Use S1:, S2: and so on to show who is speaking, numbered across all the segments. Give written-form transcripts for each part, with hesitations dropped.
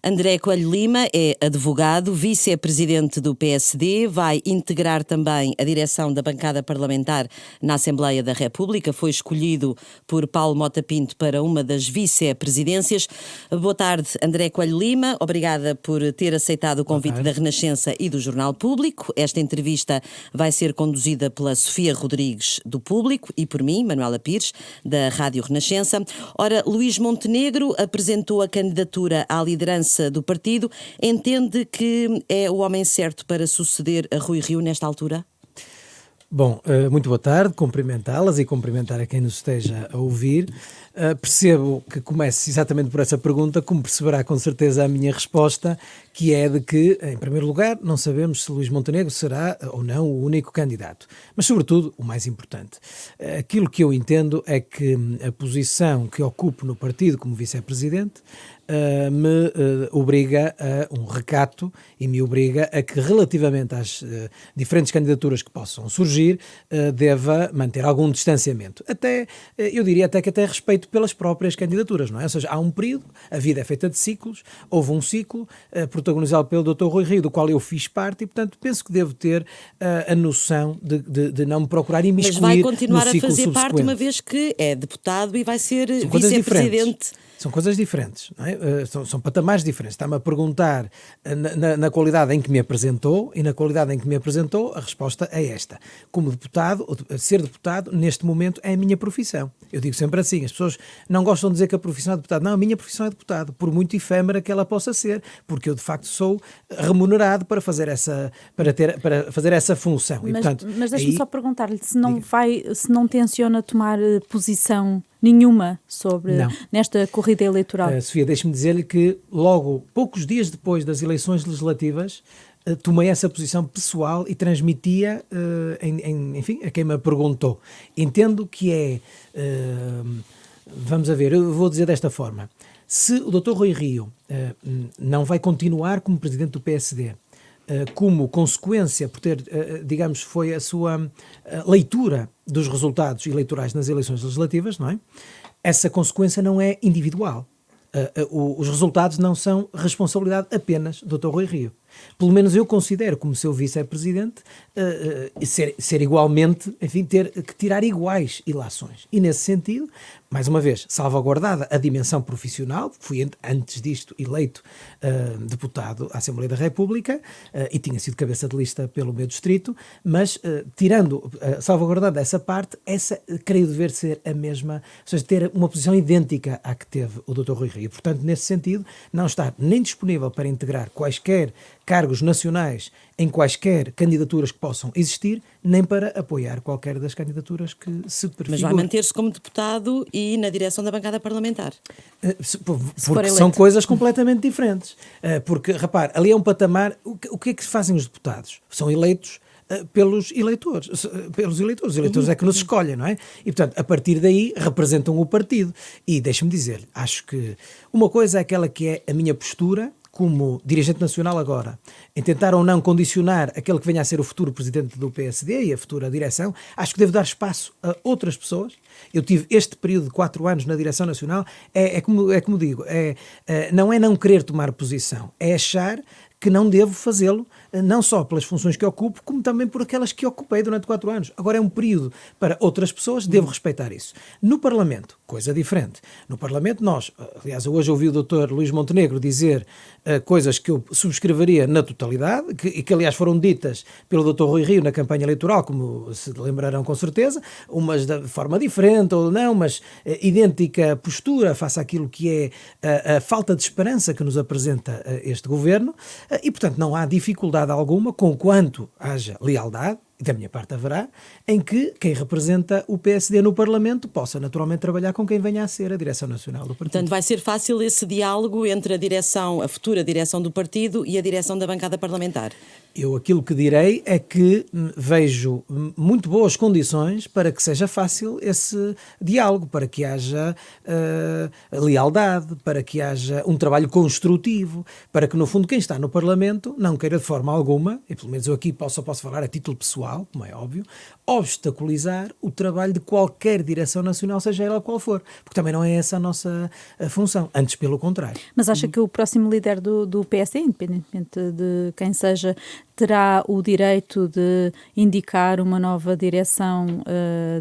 S1: André Coelho Lima é advogado, vice-presidente do PSD, vai integrar também a direção da bancada parlamentar na Assembleia da República, foi escolhido por Paulo Mota Pinto para uma das vice-presidências. Boa tarde, André Coelho Lima, obrigada por ter aceitado o convite da Renascença e do Jornal Público. Esta entrevista vai ser conduzida pela Sofia Rodrigues, do Público, e por mim, Manuela Pires, da Rádio Renascença. Ora, Luís Montenegro apresentou a candidatura à liderança do partido. Entende que é o homem certo para suceder a Rui Rio nesta altura?
S2: Bom, muito boa tarde, cumprimentá-las e cumprimentar a quem nos esteja a ouvir. Percebo que comece exatamente por essa pergunta, como perceberá com certeza a minha resposta, que é de que, em primeiro lugar, não sabemos se Luís Montenegro será ou não o único candidato. Mas, sobretudo, o mais importante, aquilo que eu entendo é que a posição que ocupo no partido como vice-presidente me obriga a um recato e me obriga a que, relativamente às diferentes candidaturas que possam surgir, deva manter algum distanciamento. Eu diria até que até respeito pelas próprias candidaturas, não é? Ou seja, há um período, a vida é feita de ciclos, houve um ciclo protagonizado pelo Dr. Rui Rio, do qual eu fiz parte, e portanto penso que devo ter a noção de não me procurar imiscuir no ciclo subsequente.
S1: Mas vai continuar a fazer parte, uma vez que é deputado e vai ser vice-presidente.
S2: São coisas diferentes, não é? São patamares diferentes. Está-me a perguntar na qualidade em que me apresentou, e na qualidade em que me apresentou, a resposta é esta. Como deputado, ser deputado, neste momento, é a minha profissão. Eu digo sempre assim, as pessoas não gostam de dizer que a profissão é deputado. Não, a minha profissão é deputado, por muito efêmera que ela possa ser, porque eu, de facto, sou remunerado para fazer essa função.
S3: Mas deixe-me só perguntar-lhe se não tenciona tomar posição nenhuma nesta corrida eleitoral.
S2: Sofia, deixe-me dizer-lhe que logo, poucos dias depois das eleições legislativas, tomei essa posição pessoal e transmitia, enfim, a quem me perguntou. Entendo que vamos a ver, eu vou dizer desta forma, se o Dr. Rui Rio não vai continuar como presidente do PSD, como consequência por ter, digamos, foi a sua leitura dos resultados eleitorais nas eleições legislativas, não é? Essa consequência não é individual. Os resultados não são responsabilidade apenas do Dr. Rui Rio. Pelo menos eu considero, como seu vice-presidente, ser igualmente, enfim, ter que tirar iguais ilações. E nesse sentido, mais uma vez, salvaguardada a dimensão profissional, fui antes disto eleito deputado à Assembleia da República e tinha sido cabeça de lista pelo meu distrito, mas salvaguardada essa parte, essa creio dever ser a mesma, ou seja, ter uma posição idêntica à que teve o Dr. Rui Rio. Portanto, nesse sentido, não estar nem disponível para integrar quaisquer cargos nacionais em quaisquer candidaturas que possam existir, nem para apoiar qualquer das candidaturas que se prefigurem.
S1: Mas vai manter-se como deputado e na direção da bancada parlamentar?
S2: Porque são coisas completamente diferentes. Porque, repare, ali é um patamar... O que é que fazem os deputados? São eleitos pelos eleitores. Os eleitores é que nos escolhem, não é? E, portanto, a partir daí representam o partido. E deixe-me dizer, acho que uma coisa é aquela que é a minha postura como dirigente nacional agora, em tentar ou não condicionar aquele que venha a ser o futuro presidente do PSD e a futura direção. Acho que devo dar espaço a outras pessoas. Eu tive este período de 4 anos na direção nacional, como digo, não é não querer tomar posição, é achar que não devo fazê-lo, não só pelas funções que ocupo, como também por aquelas que ocupei durante 4 anos. Agora é um período para outras pessoas, devo respeitar isso. No Parlamento, coisa diferente. No Parlamento aliás, hoje ouvi o Dr. Luís Montenegro dizer coisas que eu subscreveria na totalidade, e que aliás foram ditas pelo Dr. Rui Rio na campanha eleitoral, como se lembrarão com certeza, umas de forma diferente ou não, mas idêntica postura face àquilo que é a falta de esperança que nos apresenta este governo. E, portanto, não há dificuldade alguma, conquanto haja lealdade, e da minha parte haverá, em que quem representa o PSD no Parlamento possa naturalmente trabalhar com quem venha a ser a direção nacional do partido.
S1: Portanto, vai ser fácil esse diálogo entre a futura direção do partido e a direção da bancada parlamentar?
S2: Eu aquilo que direi é que vejo muito boas condições para que seja fácil esse diálogo, para que haja lealdade, para que haja um trabalho construtivo, para que, no fundo, quem está no Parlamento não queira de forma alguma, e pelo menos eu aqui posso falar a título pessoal, eleitoral, como é óbvio, obstaculizar o trabalho de qualquer direção nacional, seja ela qual for, porque também não é essa a nossa função, antes pelo contrário.
S3: Mas acha que o próximo líder do PSD, independentemente de quem seja, terá o direito de indicar uma nova direção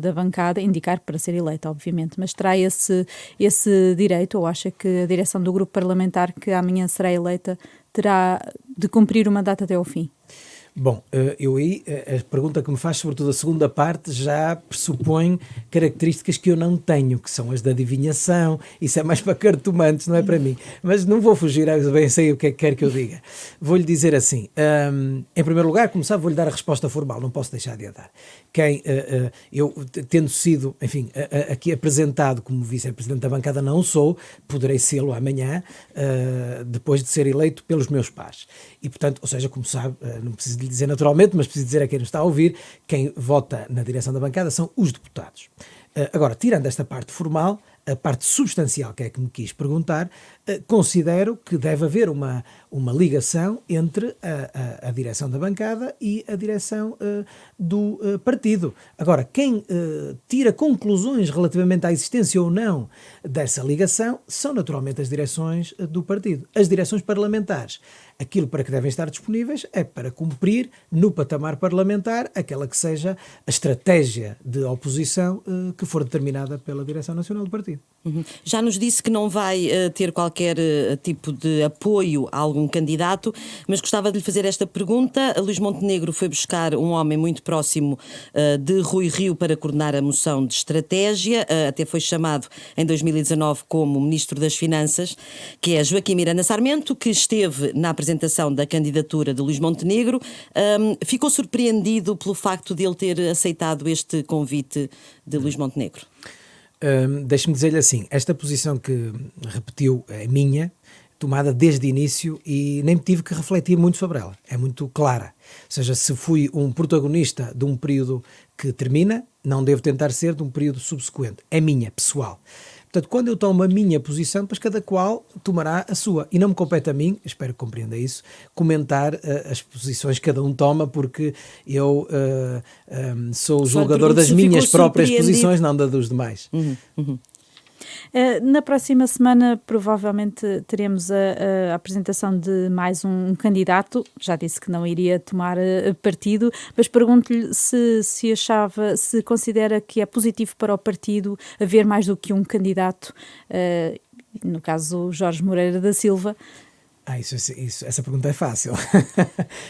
S3: da bancada, indicar para ser eleito, obviamente, mas terá esse direito, ou acha que a direção do grupo parlamentar que amanhã será eleita terá de cumprir o mandato até ao fim?
S2: Bom, a pergunta que me faz, sobretudo a segunda parte, já pressupõe características que eu não tenho, que são as da adivinhação. Isso é mais para cartomantes, não é para mim. Mas não vou fugir, bem sei o que é que quer que eu diga. Vou-lhe dizer assim, em primeiro lugar, como sabe, vou-lhe dar a resposta formal, não posso deixar de a dar. Eu, tendo sido, enfim, aqui apresentado como vice-presidente da bancada, não sou, poderei sê-lo amanhã, depois de ser eleito pelos meus pares. E, portanto, ou seja, como sabe, não preciso lhe dizer naturalmente, mas preciso dizer a quem nos está a ouvir, quem vota na direção da bancada são os deputados. Agora, tirando esta parte formal, a parte substancial que é que me quis perguntar, considero que deve haver uma ligação entre a direção da bancada e a direção do partido. Agora, quem tira conclusões relativamente à existência ou não dessa ligação são naturalmente as direções do partido. As direções parlamentares, aquilo para que devem estar disponíveis é para cumprir no patamar parlamentar aquela que seja a estratégia de oposição que for determinada pela direção nacional do partido.
S1: Uhum. Já nos disse que não vai ter qualquer tipo de apoio a algum candidato, mas gostava de lhe fazer esta pergunta. Luís Montenegro foi buscar um homem muito próximo de Rui Rio para coordenar a moção de estratégia, até foi chamado em 2019 como Ministro das Finanças, que é Joaquim Miranda Sarmento, que esteve na apresentação da candidatura de Luís Montenegro. Ficou surpreendido pelo facto de ele ter aceitado este convite de Luís Montenegro?
S2: Deixe-me dizer-lhe assim, esta posição que repetiu é minha, tomada desde o início e nem tive que refletir muito sobre ela, é muito clara. Ou seja, se fui um protagonista de um período que termina, não devo tentar ser de um período subsequente, é minha, pessoal. Portanto, quando eu tomo a minha posição, pois cada qual tomará a sua. E não me compete a mim, espero que compreenda isso, comentar as posições que cada um toma, porque eu sou o julgador das minhas próprias posições, não da dos demais.
S3: Na próxima semana, provavelmente, teremos a apresentação de mais um candidato. Já disse que não iria tomar partido, mas pergunto-lhe se considera que é positivo para o partido haver mais do que um candidato, no caso Jorge Moreira da Silva.
S2: Essa pergunta é fácil.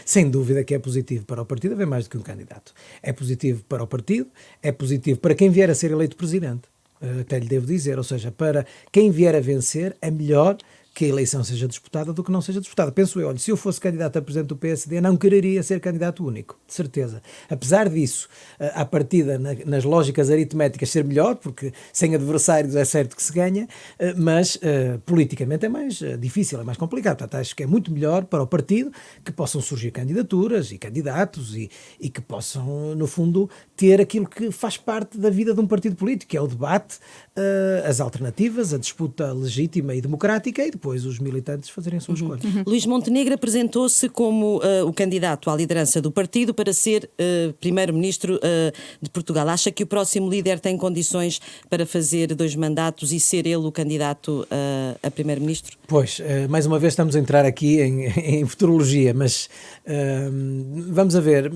S2: Sem dúvida que é positivo para o partido haver mais do que um candidato. É positivo para o partido, é positivo para quem vier a ser eleito presidente. Até lhe devo dizer, ou seja, para quem vier a vencer é melhor que a eleição seja disputada do que não seja disputada. Penso eu, olha, se eu fosse candidato a presidente do PSD, não quereria ser candidato único, de certeza. Apesar disso, à partida, nas lógicas aritméticas, ser melhor, porque sem adversários é certo que se ganha, mas politicamente é mais difícil, é mais complicado. Portanto, acho que é muito melhor para o partido que possam surgir candidaturas e candidatos e que possam, no fundo, ter aquilo que faz parte da vida de um partido político, que é o debate, as alternativas, a disputa legítima e democrática e depois os militantes fazerem a sua escolha.
S1: Luís Montenegro apresentou-se como o candidato à liderança do partido para ser primeiro-ministro de Portugal. Acha que o próximo líder tem condições para fazer 2 mandatos e ser ele o candidato a primeiro-ministro?
S2: Pois, mais uma vez estamos a entrar aqui em futurologia, mas vamos a ver,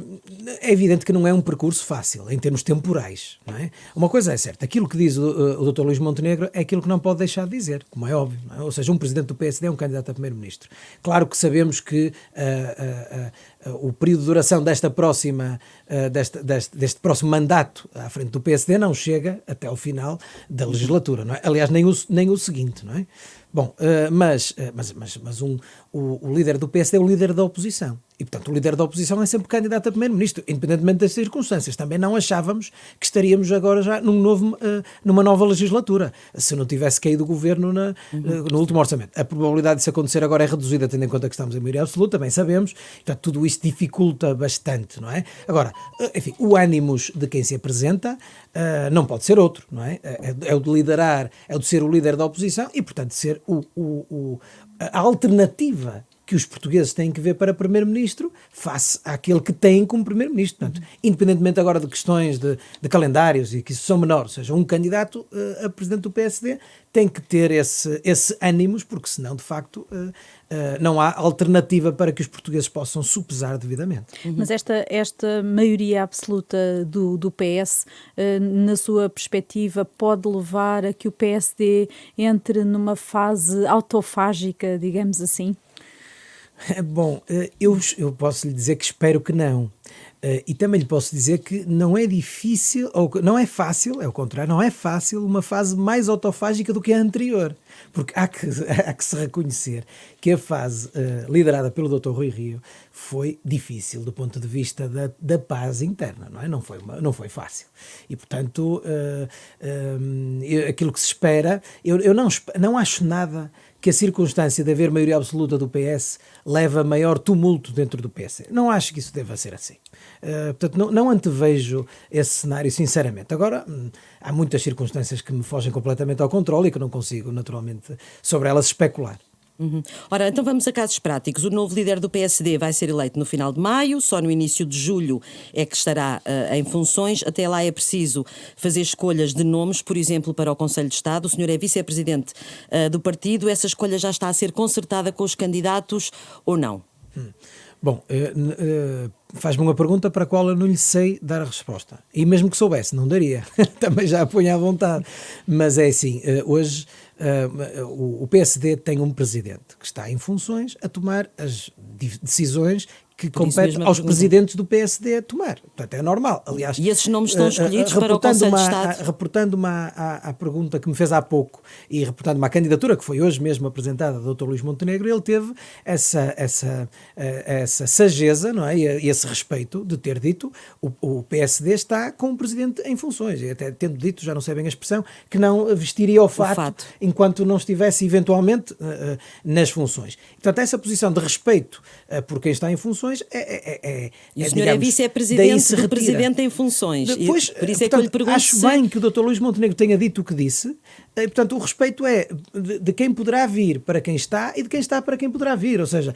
S2: é evidente que não é um percurso fácil em termos temporais, não é? Uma coisa é certa, aquilo que diz o Dr. Luís Montenegro é aquilo que não pode deixar de dizer, como é óbvio, não é? Ou seja, um presidente do PSD é um candidato a primeiro-ministro. Claro que sabemos que o período de duração deste próximo mandato à frente do PSD não chega até ao final da legislatura, não é? Aliás, nem o seguinte, não é? Bom, mas o líder do PSD é o líder da oposição. E, portanto, o líder da oposição é sempre candidato a primeiro-ministro, independentemente das circunstâncias. Também não achávamos que estaríamos agora já numa nova legislatura, se não tivesse caído o governo no último orçamento. A probabilidade disso acontecer agora é reduzida, tendo em conta que estamos em maioria absoluta, também sabemos. Portanto, tudo isso dificulta bastante, não é? Agora, enfim, o ânimos de quem se apresenta não pode ser outro, não é? É o de liderar, é o de ser o líder da oposição e, portanto, ser a alternativa que os portugueses têm que ver para primeiro-ministro face àquele que têm como primeiro-ministro. Portanto, independentemente agora de questões de calendários e que isso são menores, ou seja, um candidato a presidente do PSD tem que ter esse ânimos, porque senão, de facto, não há alternativa para que os portugueses possam sopesar devidamente.
S3: Mas esta maioria absoluta do PS, na sua perspectiva, pode levar a que o PSD entre numa fase autofágica, digamos assim?
S2: Bom, eu posso lhe dizer que espero que não. E também lhe posso dizer que não é difícil, ou não é fácil, é o contrário, não é fácil uma fase mais autofágica do que a anterior. Porque há que se reconhecer que a fase liderada pelo Dr. Rui Rio foi difícil do ponto de vista da paz interna, não é? Não foi fácil. E, portanto, aquilo que se espera, eu não acho nada que a circunstância de haver maioria absoluta do PS leva a maior tumulto dentro do PS. Não acho que isso deva ser assim. Portanto, não antevejo esse cenário, sinceramente. Agora, há muitas circunstâncias que me fogem completamente ao controle e que não consigo, naturalmente, sobre elas especular.
S1: Ora, então vamos a casos práticos. O novo líder do PSD vai ser eleito no final de maio, só no início de julho é que estará em funções. Até lá é preciso fazer escolhas de nomes, por exemplo, para o Conselho de Estado. O senhor é vice-presidente do partido. Essa escolha já está a ser concertada com os candidatos ou não?
S2: Bom, faz-me uma pergunta para a qual eu não lhe sei dar a resposta. E mesmo que soubesse, não daria. Também já a ponho à vontade. Mas é assim, hoje o PSD tem um presidente que está em funções a tomar as decisões que competem aos presidentes do PSD a tomar. Portanto, é normal. Aliás,
S1: e esses nomes estão escolhidos para o Conselho de Estado?
S2: Reportando-me à pergunta que me fez há pouco e reportando-me à candidatura que foi hoje mesmo apresentada do Dr. Luís Montenegro, ele teve essa sageza, não é? E esse respeito de ter dito o PSD está com o presidente em funções. E até tendo dito, já não sei bem a expressão, que não vestiria o fato enquanto não estivesse eventualmente nas funções. Portanto, essa posição de respeito por quem está em funções
S1: e o senhor é vice-presidente do presidente em funções.
S2: Depois,
S1: por isso é que eu lhe pergunto
S2: acho bem que o Dr. Luís Montenegro tenha dito o que disse. Portanto, o respeito é de quem poderá vir para quem está e de quem está para quem poderá vir. Ou seja,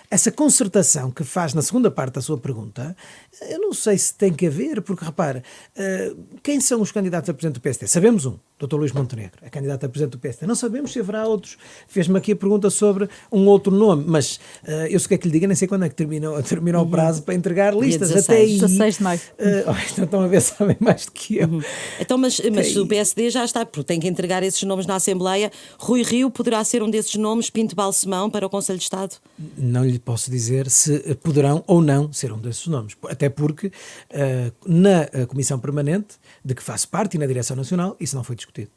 S2: essa concertação que faz na segunda parte da sua pergunta, eu não sei se tem que haver, porque, repara, quem são os candidatos a presidente do PSD? Sabemos um, Dr. Luís Montenegro, é candidato a presidente do PSD. Não sabemos se haverá outros. Fez-me aqui a pergunta sobre um outro nome, mas eu sei que é que lhe diga, nem sei quando é que termina o prazo para entregar listas.
S3: 16.
S2: Até aí,
S3: 16 de maio.
S2: Então estão a ver, sabem mais do que eu.
S1: Então, mas o PSD já está, porque tem que entregar esses nomes na Assembleia. Rui Rio poderá ser um desses nomes, Pinto Balsemão, para o Conselho de Estado?
S2: Não lhe posso dizer se poderão ou não ser um desses nomes. Até porque na Comissão Permanente, de que faço parte, e na Direção Nacional, isso não foi discutido.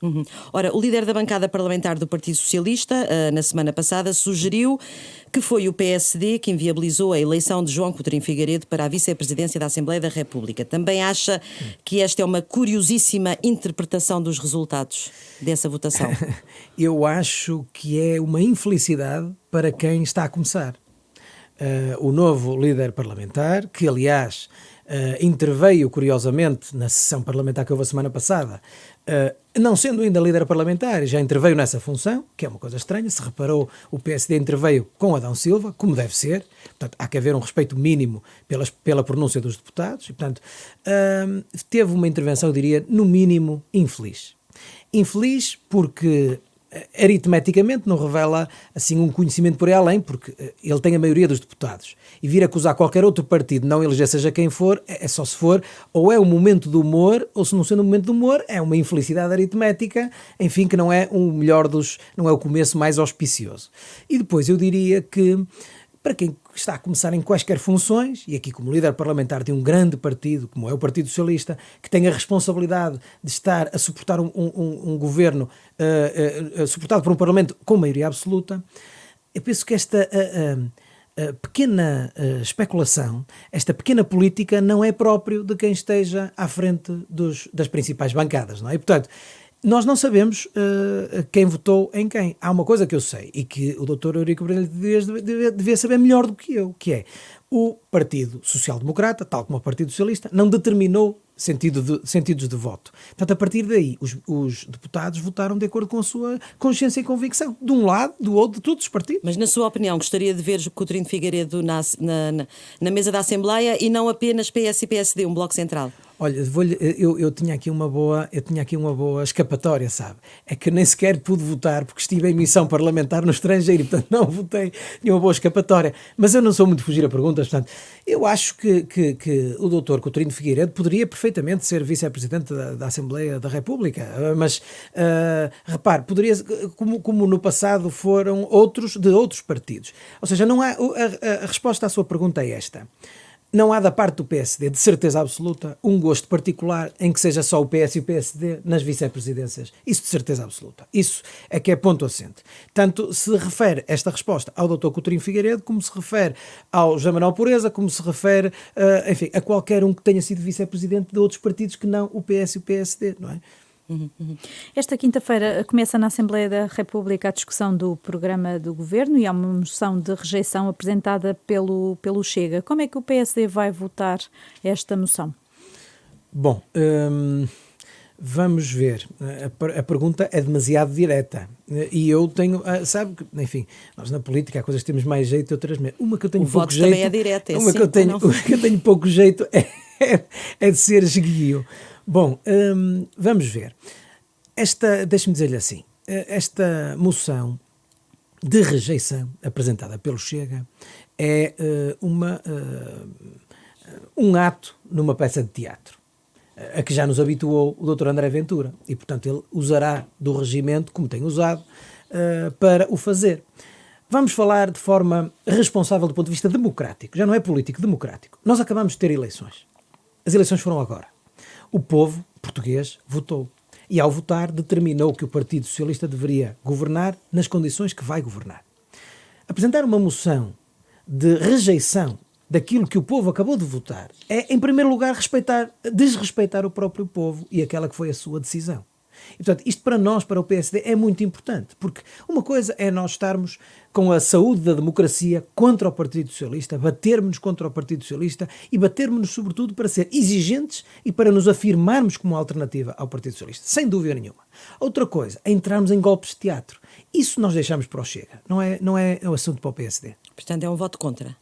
S1: Ora, o líder da bancada parlamentar do Partido Socialista, na semana passada, sugeriu que foi o PSD que inviabilizou a eleição de João Coutinho Figueiredo para a vice-presidência da Assembleia da República. Também acha que esta é uma curiosíssima interpretação dos resultados dessa votação?
S2: Eu acho que é uma infelicidade para quem está a começar. O novo líder parlamentar, que aliás interveio curiosamente na sessão parlamentar que houve a semana passada, não sendo ainda líder parlamentar, já interveio nessa função, que é uma coisa estranha. Se reparou, o PSD interveio com Adão Silva, como deve ser. Portanto, há que haver um respeito mínimo pela pronúncia dos deputados. E, portanto, teve uma intervenção, eu diria, no mínimo, infeliz. Infeliz porque aritmeticamente não revela assim um conhecimento por aí além, porque ele tem a maioria dos deputados, e vir acusar qualquer outro partido, não eleger seja quem for, é só se for, ou é um momento de humor, ou se não sendo um momento de humor, é uma infelicidade aritmética, enfim, que não é o melhor não é o começo mais auspicioso. E depois eu diria que, para quem está a começar em quaisquer funções, e aqui como líder parlamentar de um grande partido, como é o Partido Socialista, que tem a responsabilidade de estar a suportar um governo suportado por um Parlamento com maioria absoluta, eu penso que esta pequena especulação, esta pequena política não é próprio de quem esteja à frente das principais bancadas, não é? E, portanto, nós não sabemos quem votou em quem. Há uma coisa que eu sei e que o Dr. Eurico Brilho devia saber melhor do que eu, que é o Partido Social Democrata, tal como o Partido Socialista, não determinou sentidos de voto. Portanto, a partir daí, os deputados votaram de acordo com a sua consciência e convicção, de um lado, do outro, de todos os partidos.
S1: Mas, na sua opinião, gostaria de ver Coutinho de Figueiredo na mesa da Assembleia e não apenas PS e PSD, um bloco central?
S2: Olha, eu tinha aqui uma boa escapatória, sabe? É que nem sequer pude votar porque estive em missão parlamentar no estrangeiro, portanto não votei, tinha uma boa escapatória. Mas eu não sou muito fugir a perguntas, portanto, eu acho que o doutor Coutinho de Figueiredo poderia perfeitamente ser vice-presidente da Assembleia da República, mas, repare, poderia, como no passado foram de outros partidos. Ou seja, não há, a resposta à sua pergunta é esta. Não há da parte do PSD, de certeza absoluta, um gosto particular em que seja só o PS e o PSD nas vice-presidências. Isso de certeza absoluta. Isso é que é ponto assente. Tanto se refere esta resposta ao Dr. Coutinho Figueiredo, como se refere ao José Manuel Pureza, como se refere, enfim, a qualquer um que tenha sido vice-presidente de outros partidos que não o PS e o PSD, não é?
S3: Esta quinta-feira começa na Assembleia da República a discussão do programa do Governo e há uma moção de rejeição apresentada pelo Chega. Como é que o PSD vai votar esta moção?
S2: Bom, vamos ver. A pergunta é demasiado direta e eu tenho, sabe, enfim, nós na política há coisas que temos mais jeito e outras menos. Uma que eu tenho
S1: o
S2: pouco
S1: voto
S2: jeito,
S1: também é direta, é
S2: uma que eu tenho pouco jeito é de ser esguio. Bom, vamos ver. Deixe-me dizer-lhe assim, esta moção de rejeição apresentada pelo Chega é um ato numa peça de teatro, a que já nos habituou o Dr. André Ventura, e portanto ele usará do regimento, como tem usado, para o fazer. Vamos falar de forma responsável do ponto de vista democrático, já não é político, democrático. Nós acabamos de ter eleições. As eleições foram agora. O povo português votou e, ao votar, determinou que o Partido Socialista deveria governar nas condições que vai governar. Apresentar uma moção de rejeição daquilo que o povo acabou de votar é, em primeiro lugar, desrespeitar o próprio povo e aquela que foi a sua decisão. E, portanto, isto para nós, para o PSD, é muito importante, porque uma coisa é nós estarmos com a saúde da democracia contra o Partido Socialista, batermos-nos contra o Partido Socialista e batermos-nos, sobretudo, para ser exigentes e para nos afirmarmos como alternativa ao Partido Socialista, sem dúvida nenhuma. Outra coisa é entrarmos em golpes de teatro. Isso nós deixamos para o Chega, não é um assunto para o PSD.
S1: Portanto, é um voto contra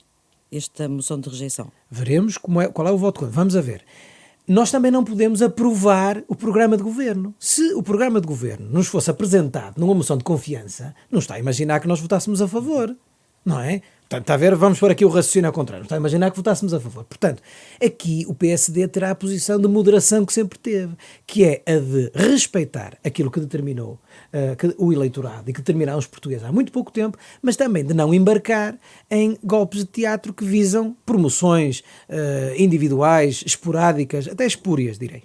S1: esta moção de rejeição.
S2: Veremos qual é o voto contra. Vamos a ver. Nós também não podemos aprovar o programa de governo. Se o programa de governo nos fosse apresentado numa moção de confiança, não está a imaginar que nós votássemos a favor, não é? Portanto, está a ver, vamos pôr aqui o raciocínio ao contrário, não está a imaginar que votássemos a favor. Portanto, aqui o PSD terá a posição de moderação que sempre teve, que é a de respeitar aquilo que determinou o eleitorado e que determinaram os portugueses há muito pouco tempo, mas também de não embarcar em golpes de teatro que visam promoções individuais, esporádicas, até espúrias, direi.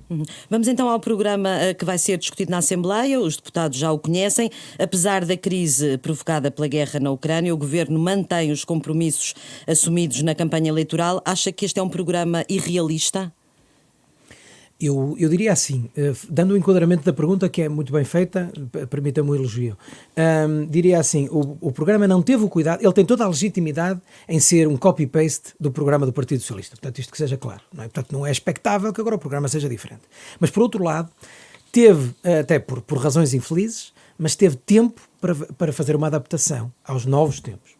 S1: Vamos então ao programa que vai ser discutido na Assembleia. Os deputados já o conhecem. Apesar da crise provocada pela guerra na Ucrânia, o Governo mantém os compromissos assumidos na campanha eleitoral. Acha que este é um programa irrealista?
S2: Eu diria assim, dando o enquadramento da pergunta, que é muito bem feita, permita-me um elogio, diria assim, o programa não teve o cuidado, ele tem toda a legitimidade em ser um copy-paste do programa do Partido Socialista, portanto isto que seja claro, não é? Portanto não é expectável que agora o programa seja diferente. Mas por outro lado, teve, até por razões infelizes, mas teve tempo para fazer uma adaptação aos novos tempos.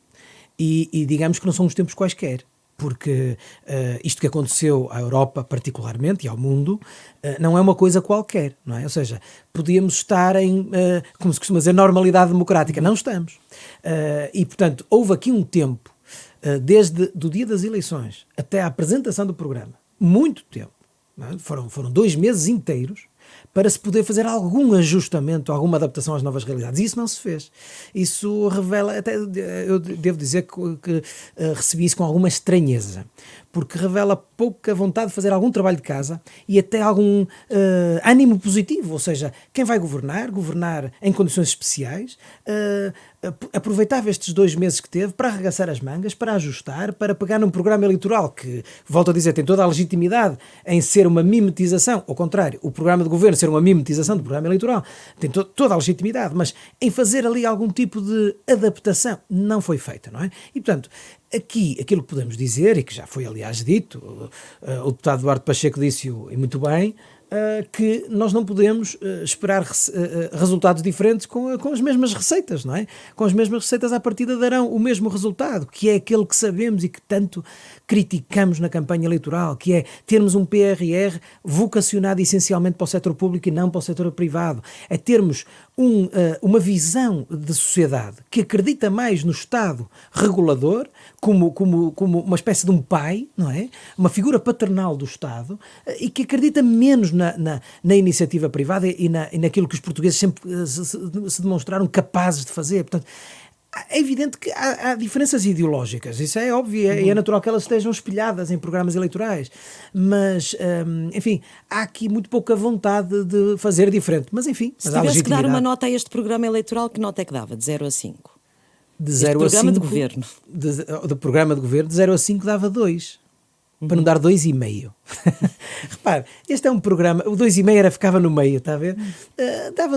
S2: E digamos que não são os tempos quaisquer, porque isto que aconteceu à Europa particularmente e ao mundo não é uma coisa qualquer, não é? Ou seja, podíamos estar em, como se costuma dizer, normalidade democrática. Não estamos. E, portanto, houve aqui um tempo, desde o dia das eleições até a apresentação do programa, muito tempo, não é? Foram 2 meses inteiros, para se poder fazer algum ajustamento, alguma adaptação às novas realidades. E isso não se fez. Isso revela, até eu devo dizer que recebi isso com alguma estranheza, porque revela pouca vontade de fazer algum trabalho de casa e até algum ânimo positivo, ou seja, quem vai governar em condições especiais, aproveitava estes 2 meses que teve para arregaçar as mangas, para ajustar, para pegar num programa eleitoral que, volto a dizer, tem toda a legitimidade em ser uma mimetização, ao contrário, o programa de governo ser uma mimetização do programa eleitoral, tem toda a legitimidade, mas em fazer ali algum tipo de adaptação não foi feita, não é? E, portanto, Aqui, aquilo que podemos dizer, e que já foi aliás dito, o deputado Duarte Pacheco disse-o e muito bem, que nós não podemos esperar resultados diferentes com as mesmas receitas, não é? Com as mesmas receitas à partida darão o mesmo resultado, que é aquele que sabemos e que tanto criticamos na campanha eleitoral, que é termos um PRR vocacionado essencialmente para o setor público e não para o setor privado. É termos uma visão de sociedade que acredita mais no Estado regulador como uma espécie de um pai, não é? Uma figura paternal do Estado, e que acredita menos na iniciativa privada e naquilo que os portugueses sempre se demonstraram capazes de fazer. Portanto, é evidente que há diferenças ideológicas, isso é óbvio, e é natural que elas estejam espelhadas em programas eleitorais, mas, enfim, há aqui muito pouca vontade de fazer diferente, mas enfim...
S1: Se tivesse que dar uma nota a este programa eleitoral, que nota é que dava, de 0 a 5?
S2: De 0 a 5...
S1: programa de governo.
S2: Do programa de governo, de 0 a 5 dava 2. Para não dar 2,5. Repare, este é um programa, o 2,5 ficava no meio, está a ver?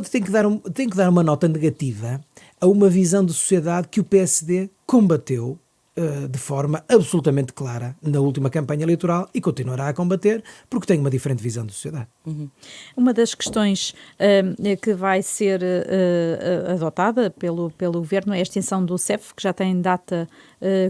S2: Tem que dar uma nota negativa a uma visão de sociedade que o PSD combateu de forma absolutamente clara na última campanha eleitoral e continuará a combater porque tem uma diferente visão de sociedade.
S3: Uma das questões que vai ser adotada pelo Governo é a extinção do CEF, que já tem data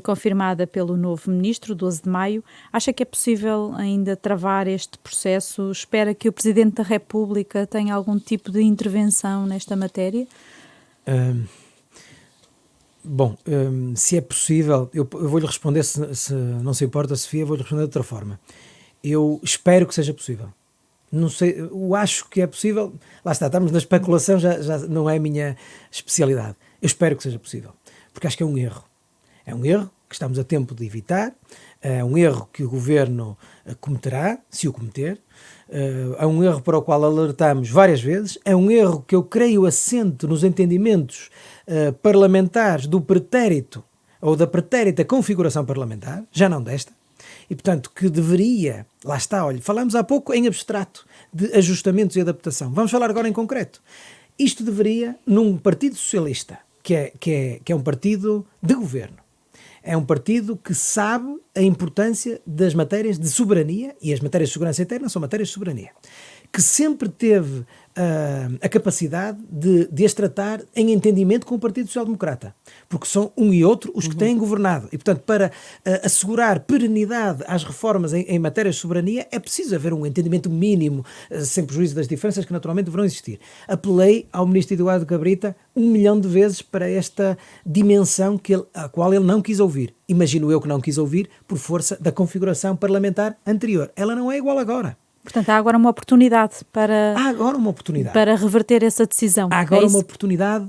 S3: confirmada pelo novo Ministro, 12 de maio. Acha que é possível ainda travar este processo? Espera que o Presidente da República tenha algum tipo de intervenção nesta matéria?
S2: Bom, se é possível, eu vou-lhe responder, se não se importa, Sofia, vou-lhe responder de outra forma. Eu espero que seja possível. Não sei, eu acho que é possível. Lá está, estamos na especulação, já não é a minha especialidade. Eu espero que seja possível, porque acho que é um erro. É um erro que estamos a tempo de evitar, é um erro que o Governo cometerá, se o cometer, é um erro para o qual alertamos várias vezes, é um erro que eu creio assente nos entendimentos parlamentares do pretérito ou da pretérita configuração parlamentar, já não desta, e portanto que deveria, lá está, olha, falamos há pouco em abstrato de ajustamentos e adaptação, vamos falar agora em concreto. Isto deveria, num partido socialista, que é um partido de governo, é um partido que sabe a importância das matérias de soberania, e as matérias de segurança interna são matérias de soberania, que sempre teve a capacidade de as tratar em entendimento com o Partido Social Democrata, porque são um e outro os que têm governado. E, portanto, para assegurar perenidade às reformas em matérias de soberania, é preciso haver um entendimento mínimo, sem prejuízo das diferenças que naturalmente deverão existir. Apelei ao Ministro Eduardo Cabrita 1 milhão de vezes para esta dimensão a qual ele não quis ouvir. Imagino eu que não quis ouvir por força da configuração parlamentar anterior. Ela não é igual agora.
S3: Portanto, há agora uma oportunidade para...
S2: Há agora uma oportunidade.
S3: Para reverter essa decisão.
S2: Há agora uma oportunidade.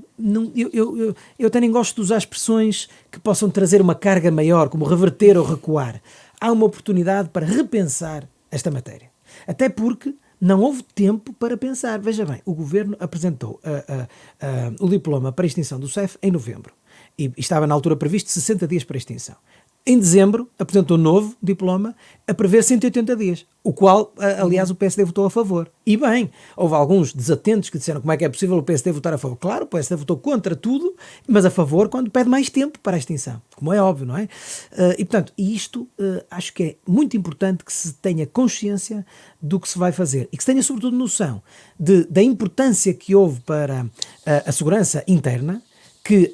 S2: Eu até nem gosto de usar expressões que possam trazer uma carga maior, como reverter ou recuar. Há uma oportunidade para repensar esta matéria. Até porque não houve tempo para pensar. Veja bem, o Governo apresentou o diploma para a extinção do CEF em novembro. E estava na altura previsto 60 dias para a extinção. Em dezembro, apresentou um novo diploma a prever 180 dias, o qual, aliás, o PSD votou a favor. E bem, houve alguns desatentos que disseram como é que é possível o PSD votar a favor. Claro, o PSD votou contra tudo, mas a favor quando pede mais tempo para a extinção, como é óbvio, não é? E, portanto, isto acho que é muito importante que se tenha consciência do que se vai fazer e que se tenha, sobretudo, noção da importância que houve para a segurança interna, que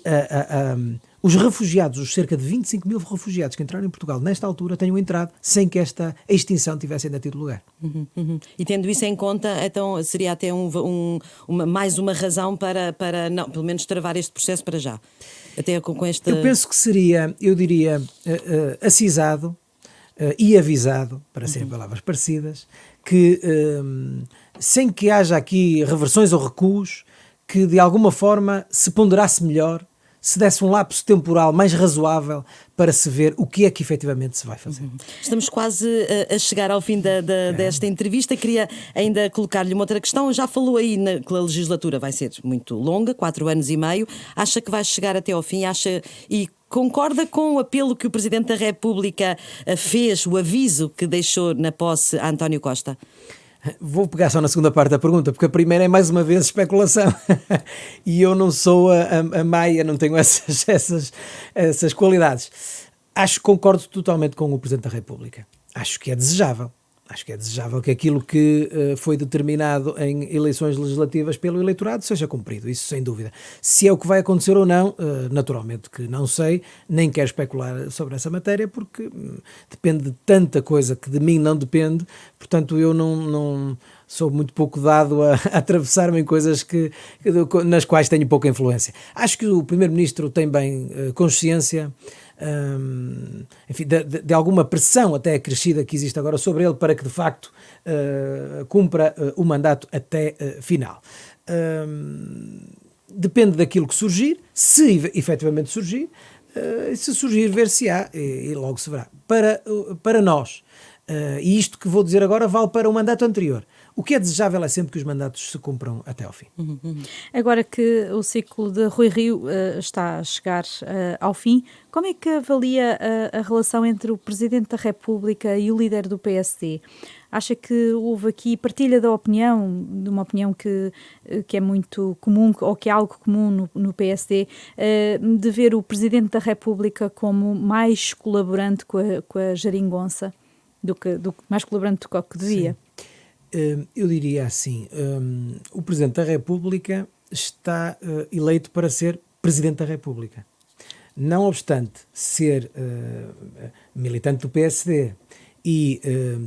S2: os refugiados, os cerca de 25 mil refugiados que entraram em Portugal nesta altura, tenham entrado sem que esta extinção tivesse ainda tido lugar.
S1: E tendo isso em conta, então seria até mais uma razão para não, pelo menos travar este processo para já. Até com esta...
S2: Eu penso que seria, eu diria, acisado e avisado, para serem palavras parecidas, que sem que haja aqui reversões ou recuos, que de alguma forma se ponderasse melhor, se desse um lapso temporal mais razoável para se ver o que é que efetivamente se vai fazer.
S1: Estamos quase a chegar ao fim desta entrevista. Queria ainda colocar-lhe uma outra questão. Já falou aí que a legislatura vai ser muito longa, 4 anos e meio. Acha que vai chegar até ao fim? E concorda com o apelo que o Presidente da República fez, o aviso que deixou na posse a António Costa?
S2: Vou pegar só na segunda parte da pergunta, porque a primeira é mais uma vez especulação e eu não sou a Maia, não tenho essas qualidades. Acho que concordo totalmente com o Presidente da República. Acho que é desejável. Acho que é desejável que aquilo que foi determinado em eleições legislativas pelo eleitorado seja cumprido, isso sem dúvida. Se é o que vai acontecer ou não, naturalmente que não sei, nem quero especular sobre essa matéria, porque depende de tanta coisa que de mim não depende, portanto eu não sou muito pouco dado a atravessar-me em coisas nas quais tenho pouca influência. Acho que o Primeiro-Ministro tem bem consciência, enfim, de alguma pressão até acrescida que existe agora sobre ele para que de facto cumpra o mandato até final. Depende daquilo que surgir, se efetivamente surgir, se surgir ver-se-á e logo se verá. Para nós, e isto que vou dizer agora vale para o mandato anterior, o que é desejável é sempre que os mandatos se cumpram até ao fim.
S3: Agora que o ciclo de Rui Rio está a chegar ao fim, como é que avalia a relação entre o Presidente da República e o líder do PSD? Acha que houve aqui partilha da opinião, de uma opinião que é muito comum, ou que é algo comum no PSD, de ver o Presidente da República como mais colaborante com a geringonça, mais colaborante do que devia?
S2: Sim. Eu diria assim, o Presidente da República está eleito para ser Presidente da República. Não obstante ser militante do PSD e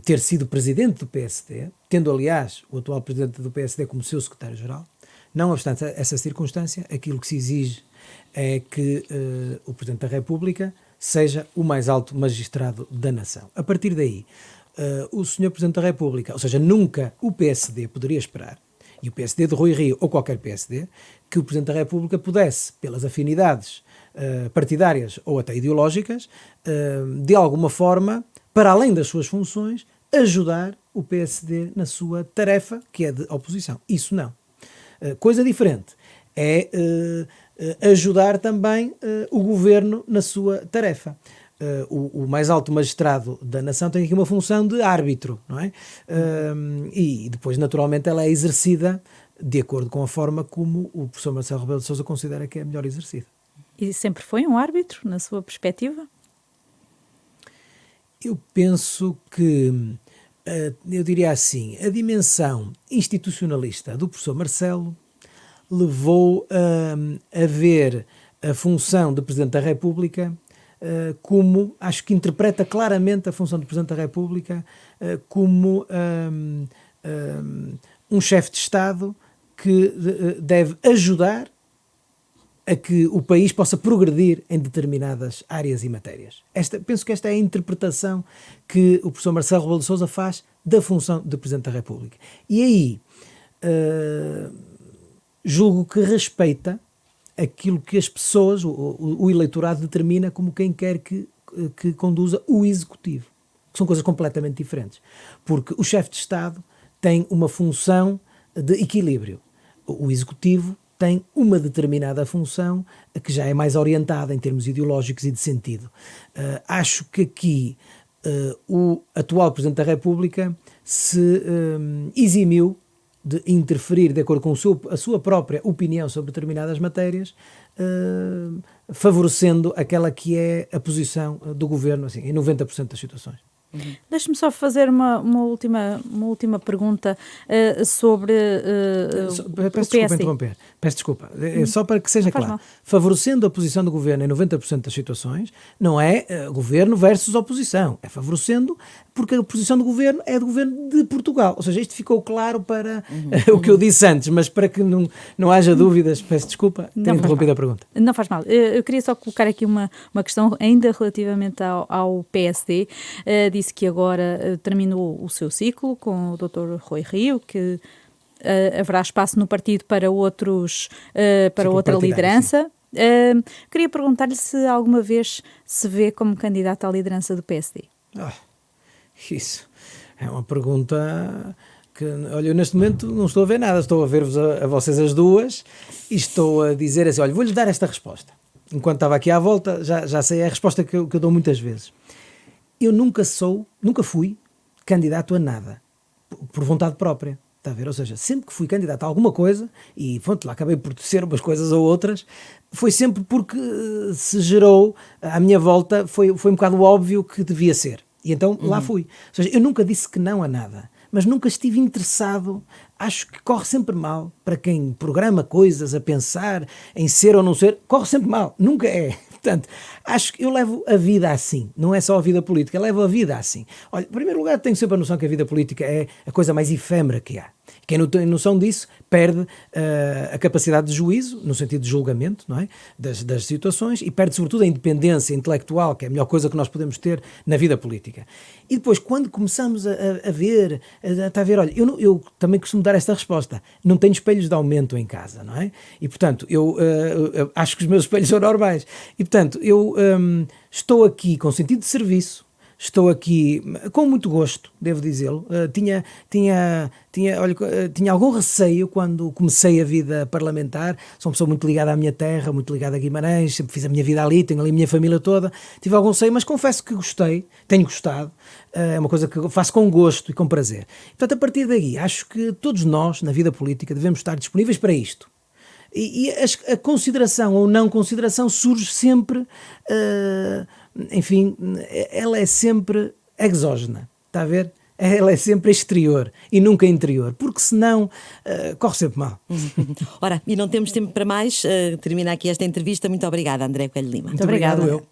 S2: ter sido Presidente do PSD, tendo aliás o atual Presidente do PSD como seu Secretário-Geral, não obstante essa circunstância, aquilo que se exige é que o Presidente da República seja o mais alto magistrado da nação. A partir daí, o Sr. Presidente da República, ou seja, nunca o PSD poderia esperar, e o PSD de Rui Rio ou qualquer PSD, que o Presidente da República pudesse, pelas afinidades partidárias ou até ideológicas, de alguma forma, para além das suas funções, ajudar o PSD na sua tarefa, que é de oposição. Isso não. Coisa diferente é ajudar também o governo na sua tarefa. O mais alto magistrado da nação tem aqui uma função de árbitro, não é? E depois, naturalmente, ela é exercida de acordo com a forma como o professor Marcelo Rebelo de Sousa considera que é melhor exercida.
S3: E sempre foi um árbitro, na sua perspectiva?
S2: Eu penso que, eu diria assim, a dimensão institucionalista do professor Marcelo levou a ver a função de Presidente da República como, acho que interpreta claramente a função do Presidente da República como um chefe de Estado que deve ajudar a que o país possa progredir em determinadas áreas e matérias. Penso que esta é a interpretação que o professor Marcelo Rebelo de Sousa faz da função de Presidente da República. E aí julgo que respeita aquilo que as pessoas, o eleitorado determina como quem quer que conduza o executivo, que são coisas completamente diferentes, porque o chefe de Estado tem uma função de equilíbrio, o executivo tem uma determinada função que já é mais orientada em termos ideológicos e de sentido. Acho que aqui o atual Presidente da República se eximiu de interferir de acordo com a sua própria opinião sobre determinadas matérias, favorecendo aquela que é a posição do governo, assim, em 90% das situações.
S3: Deixe-me só fazer uma última pergunta sobre
S2: Peço desculpa interromper. Peço desculpa. Só para que seja claro. Mal. Favorecendo a posição do governo em 90% das situações, não é governo versus oposição. É favorecendo porque a posição do governo é do governo de Portugal. Ou seja, isto ficou claro para o que eu disse antes, mas para que não haja dúvidas, peço desculpa ter interrompido a pergunta.
S3: Não faz mal. Eu queria só colocar aqui uma questão ainda relativamente ao PSD. Disse que agora terminou o seu ciclo com o Dr. Rui Rio, que haverá espaço no partido para outra liderança. Queria perguntar-lhe se alguma vez se vê como candidato à liderança do PSD.
S2: Isso é uma pergunta que, olha, eu neste momento não estou a ver nada, estou a ver-vos a vocês as duas e estou a dizer assim, olha, vou-lhes dar esta resposta. Enquanto estava aqui à volta, já sei a resposta que eu dou muitas vezes. Eu nunca fui candidato a nada, por vontade própria. Está a ver? Ou seja, sempre que fui candidato a alguma coisa, e pronto, lá acabei por ser umas coisas ou outras, foi sempre porque se gerou à minha volta, foi um bocado óbvio que devia ser. E então lá fui. Ou seja, eu nunca disse que não a nada, mas nunca estive interessado. Acho que corre sempre mal para quem programa coisas a pensar em ser ou não ser, corre sempre mal, nunca é. Portanto, acho que eu levo a vida assim, não é só a vida política, eu levo a vida assim. Olha, em primeiro lugar, tenho sempre a noção que a vida política é a coisa mais efêmera que há. Quem não tem noção disso perde a capacidade de juízo, no sentido de julgamento, não é? das situações, e perde sobretudo a independência intelectual, que é a melhor coisa que nós podemos ter na vida política. E depois, quando começamos a ver, olha, eu também costumo dar esta resposta, não tenho espelhos de aumento em casa, não é? E portanto, eu acho que os meus espelhos são normais. E portanto, eu estou aqui com sentido de serviço, estou aqui com muito gosto, devo dizê-lo. Tinha algum receio quando comecei a vida parlamentar. Sou uma pessoa muito ligada à minha terra, muito ligada a Guimarães, sempre fiz a minha vida ali, tenho ali a minha família toda. Tive algum receio, mas confesso que gostei, tenho gostado. É uma coisa que eu faço com gosto e com prazer. Portanto, a partir daí, acho que todos nós, na vida política, devemos estar disponíveis para isto. E a consideração ou não consideração surge sempre, enfim, ela é sempre exógena, está a ver? Ela é sempre exterior e nunca interior, porque senão corre sempre mal.
S1: Ora, e não temos tempo para mais, termina aqui esta entrevista. Muito obrigada, André Coelho Lima.
S2: Muito obrigado, eu.